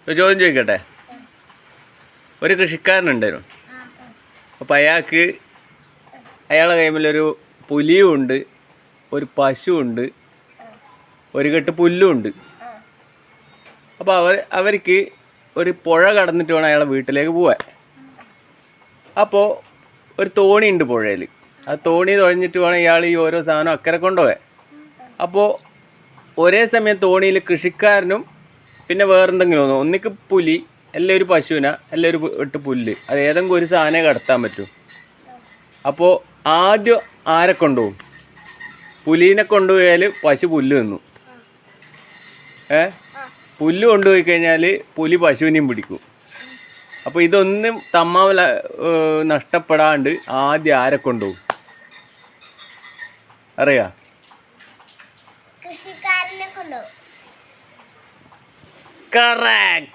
ഒരു ചോദ്യം ചോദിക്കട്ടെ. ഒരു കൃഷിക്കാരനുണ്ടായിരുന്നു. അപ്പം അയാളെ കൈമിലൊരു പുലിയും ഉണ്ട്, ഒരു പശുവുണ്ട്, ഒരു കെട്ട് പുല്ലും ഉണ്ട്. അപ്പോൾ അവർക്ക് ഒരു പുഴ കടന്നിട്ട് വേണം അയാളെ വീട്ടിലേക്ക് പോവാൻ. അപ്പോൾ ഒരു തോണിയുണ്ട് പുഴയിൽ. ആ തോണി തുഴഞ്ഞിട്ട് വേണം ഇയാൾ ഈ ഓരോ സാധനം അക്കരെ കൊണ്ടുപോകാൻ. അപ്പോൾ ഒരേ സമയം തോണിയിൽ കൃഷിക്കാരനും പിന്നെ വേറെന്തെങ്കിലും തോന്നും. ഒന്നിക്ക് പുലി, അല്ലെ ഒരു പശുവിന, അല്ലെ ഒരു വെട്ട് പുല്ല്, അത് ഏതെങ്കിലും ഒരു സാധനം കടത്താൻ പറ്റും. അപ്പോൾ ആദ്യം ആരെ കൊണ്ടുപോകും? പുലീനെ കൊണ്ടുപോയാൽ പശു പുല്ല് തിന്നു. പുല്ല് കൊണ്ടുപോയി കഴിഞ്ഞാൽ പുലി പശുവിനെയും പിടിക്കും. അപ്പോൾ ഇതൊന്നും തമ്മാവല നഷ്ടപ്പെടാണ്ട് ആദ്യം ആരെ കൊണ്ടുപോകും അറിയാ? കൃഷിക്കാരനെ കൊണ്ടുപോകും. കറക്റ്റ്.